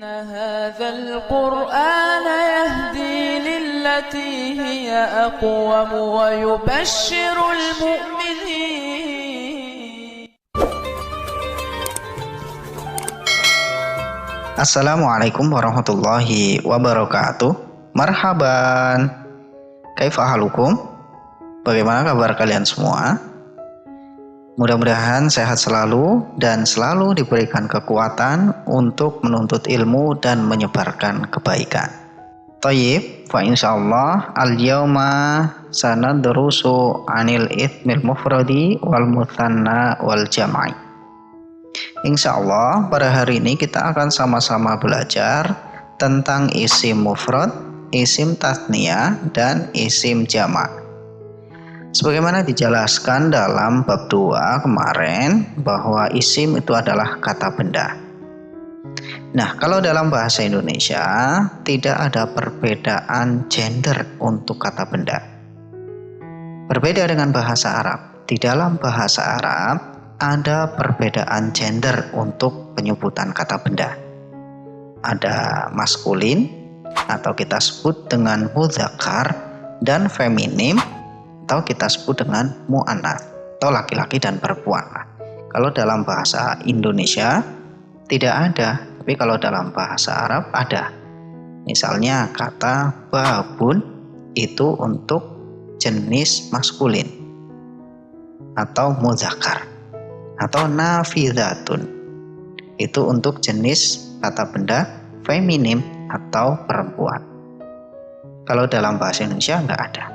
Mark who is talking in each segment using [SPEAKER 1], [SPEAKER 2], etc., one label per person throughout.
[SPEAKER 1] إن هذا القرآن يهدي للتي هي أقوم ويبشر المؤمنين.
[SPEAKER 2] Assalamualaikum warahmatullahi wabarakatuh. Marhaban. Kaifa halukum? Bagaimana kabar kalian semua? Mudah-mudahan sehat selalu dan selalu diberikan kekuatan untuk menuntut ilmu dan menyebarkan kebaikan. Thayyib, fa insyaallah al-yauma sanadrusu 'anil itsmil mufradi wal mutsanna wal jam'i. Insyaallah pada hari ini kita akan sama-sama belajar tentang isim mufrad, isim tasniyah, dan isim jamak. Sebagaimana dijelaskan dalam bab 2 kemarin bahwa isim itu adalah kata benda. Nah, kalau dalam bahasa Indonesia tidak ada perbedaan gender untuk kata benda. Berbeda dengan bahasa Arab. Di dalam bahasa Arab ada perbedaan gender untuk penyebutan kata benda. Ada maskulin atau kita sebut dengan mudzakkar dan feminim atau kita sebut dengan mu'annats atau laki-laki dan perempuan. Kalau dalam bahasa Indonesia tidak ada, tapi kalau dalam bahasa Arab ada. Misalnya kata babun itu untuk jenis maskulin atau mudzakkar, atau nafidzatun itu untuk jenis kata benda feminim atau perempuan. Kalau dalam bahasa Indonesia enggak ada.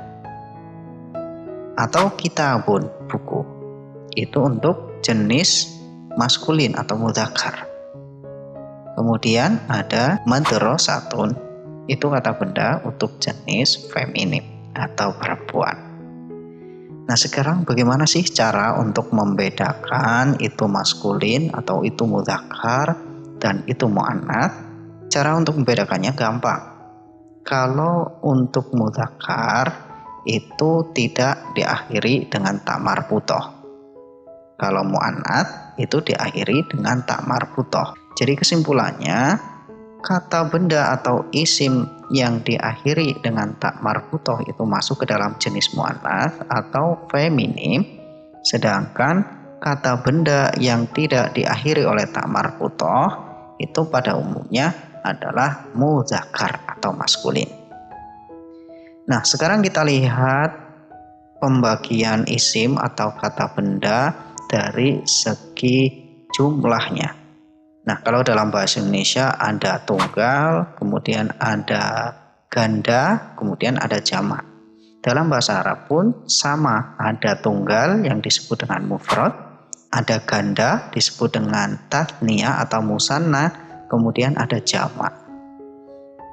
[SPEAKER 2] Atau kitabun, buku, itu untuk jenis maskulin atau mudzakkar. Kemudian ada madrasatun, itu kata benda untuk jenis feminim atau perempuan. Nah, sekarang bagaimana sih cara untuk membedakan itu maskulin atau itu mudzakkar dan itu mu'annats? Cara untuk membedakannya gampang. Kalau untuk mudzakkar itu tidak diakhiri dengan ta marbuthah. Kalau mu'annats itu diakhiri dengan ta marbuthah. Jadi kesimpulannya, kata benda atau isim yang diakhiri dengan ta marbuthah itu masuk ke dalam jenis mu'annats atau feminim, sedangkan kata benda yang tidak diakhiri oleh ta marbuthah itu pada umumnya adalah mudzakkar atau maskulin. Nah, sekarang kita lihat pembagian isim atau kata benda dari segi jumlahnya. Nah, kalau dalam bahasa Indonesia ada tunggal, kemudian ada ganda, kemudian ada jamak. Dalam bahasa Arab pun sama, ada tunggal yang disebut dengan mufrad, ada ganda disebut dengan tasniyah atau musanna, kemudian ada jamak.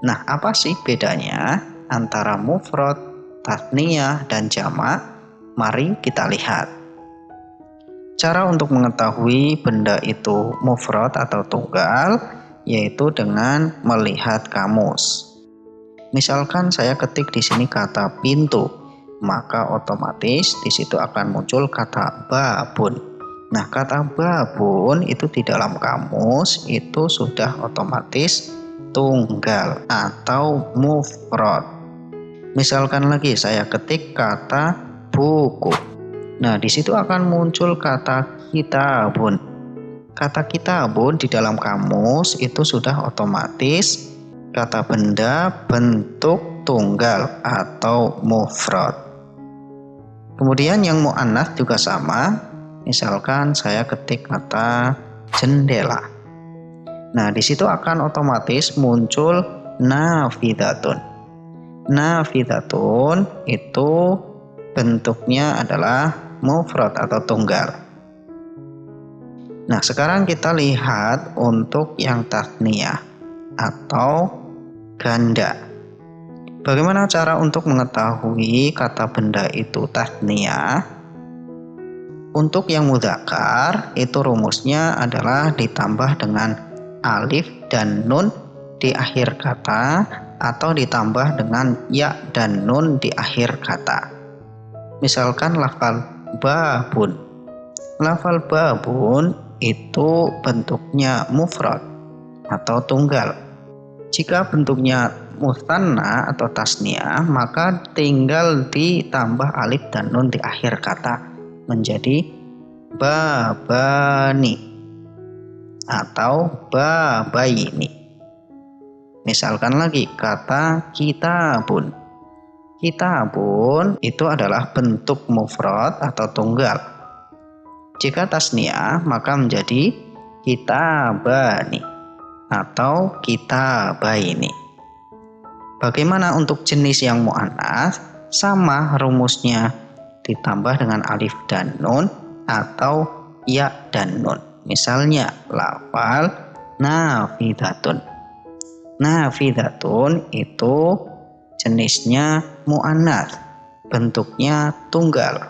[SPEAKER 2] Nah, apa sih bedanya antara mufrad, tasniyah, dan jamak? Mari kita lihat. Cara untuk mengetahui benda itu mufrad atau tunggal yaitu dengan melihat kamus. Misalkan saya ketik di sini kata pintu, maka otomatis di situ akan muncul kata babun. Nah, kata babun itu di dalam kamus itu sudah otomatis tunggal atau mufrad. Misalkan lagi saya ketik kata buku. Nah, di situ akan muncul kata kitabun. Kata kitabun di dalam kamus itu sudah otomatis kata benda bentuk tunggal atau mufrad. Kemudian yang mu'annats juga sama. Misalkan saya ketik kata jendela. Nah, di situ akan otomatis muncul nafidzatun. Nafidzatun itu bentuknya adalah mufrad atau tunggal. Nah, sekarang kita lihat untuk yang tasniyah atau ganda. Bagaimana cara untuk mengetahui kata benda itu tasniyah? Untuk yang mudzakkar itu rumusnya adalah ditambah dengan alif dan nun di akhir kata atau ditambah dengan ya dan nun di akhir kata. Misalkan lafal babun. Lafal babun itu bentuknya mufrad atau tunggal. Jika bentuknya musanna atau tasniah, maka tinggal ditambah alif dan nun di akhir kata menjadi babani atau babaini. Misalkan lagi kata kitabun. Kitabun itu adalah bentuk mufrad atau tunggal. Jika tasniah maka menjadi kitabani atau kitabaini. Bagaimana untuk jenis yang muannats? Sama rumusnya, ditambah dengan alif dan nun atau ya dan nun. Misalnya lafal nafidatun. Nafidatun itu jenisnya muannats, bentuknya tunggal.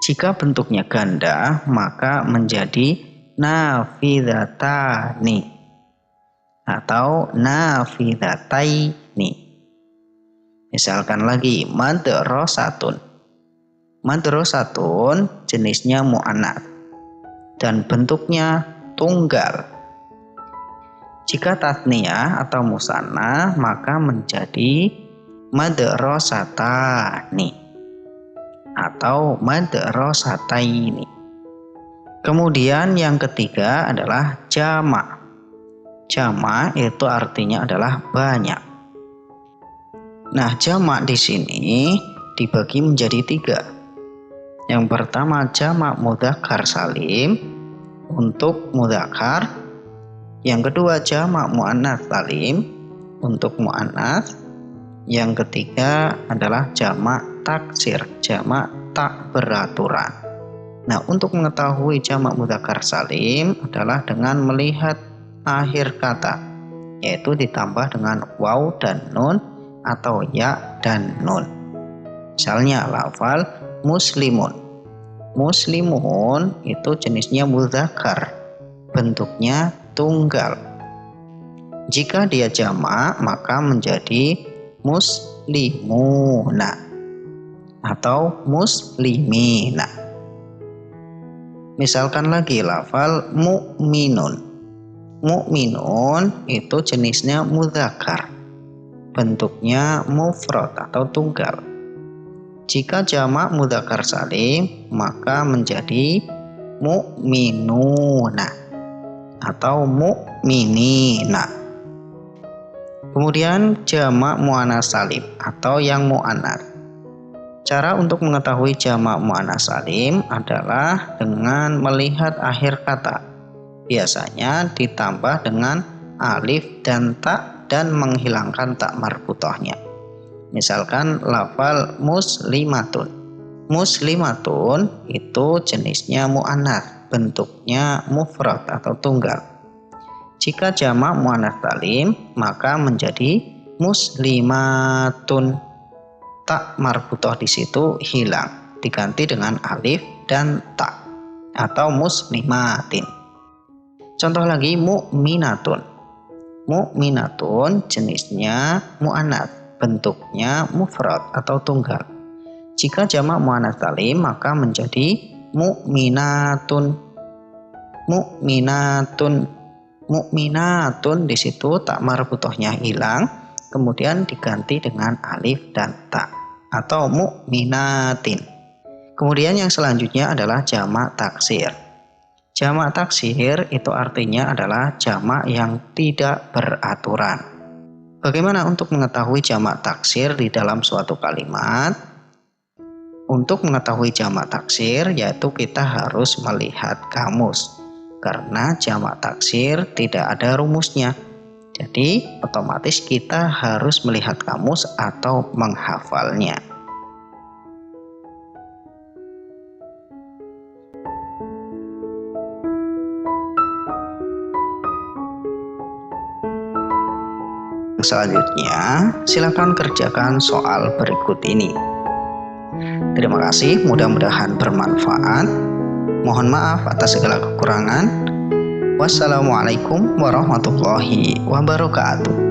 [SPEAKER 2] Jika bentuknya ganda maka menjadi nafidatani atau nafidataini. Misalkan lagi madrasatun. Madrasatun jenisnya muannats dan bentuknya tunggal. Jika tasniyah atau musanna maka menjadi madrasatani atau madrasataini. Kemudian yang ketiga adalah jamak. Jamak itu artinya adalah banyak. Nah, jamak di sini dibagi menjadi 3. Yang pertama jamak mudzakkar salim untuk mudzakkar. Yang kedua jamak muannats salim untuk muannats. Yang ketiga adalah jamak taksir, jamak tak beraturan. Nah, untuk mengetahui jamak mudzakkar salim adalah dengan melihat akhir kata, yaitu ditambah dengan waw dan nun atau ya dan nun. Misalnya lafal muslimun. Muslimun itu jenisnya mudzakkar, bentuknya tunggal. Jika dia jamak maka menjadi muslimuna atau muslimina. Misalkan lagi lafal mu'minun. Mu'minun itu jenisnya mudzakkar, bentuknya mufrad atau tunggal. Jika jamak mudzakkar salim maka menjadi mu'minuna atau mu'minina. Kemudian jamak muannats salim atau yang muannats. Cara untuk mengetahui jamak muannats salim adalah dengan melihat akhir kata. Biasanya ditambah dengan alif dan ta dan menghilangkan tak marbutohnya. Misalkan lafal muslimatun. Muslimatun itu jenisnya muannats, bentuknya mufrad atau tunggal. Jika jamak muannats salim maka menjadi muslimatun. Tak marbutoh di situ hilang, diganti dengan alif dan ta atau muslimatin. Contoh lagi mu'minatun. Mu'minatun jenisnya muannats, bentuknya mufrad atau tunggal. Jika jamak muannats salim maka menjadi mu'minatun. Mu'minatun. Mu'minatun di situ tak marbutohnya hilang, kemudian diganti dengan alif dan ta atau mu'minatin. Kemudian yang selanjutnya adalah jamak taksir. Jamak taksir itu artinya adalah jamak yang tidak beraturan. Bagaimana untuk mengetahui jamak taksir di dalam suatu kalimat? Untuk mengetahui jamak taksir yaitu kita harus melihat kamus. Karena jamak taksir tidak ada rumusnya. Jadi otomatis kita harus melihat kamus atau menghafalnya. Selanjutnya, silakan kerjakan soal berikut ini. Terima kasih, mudah-mudahan bermanfaat. Mohon maaf atas segala kekurangan. Wassalamualaikum warahmatullahi wabarakatuh.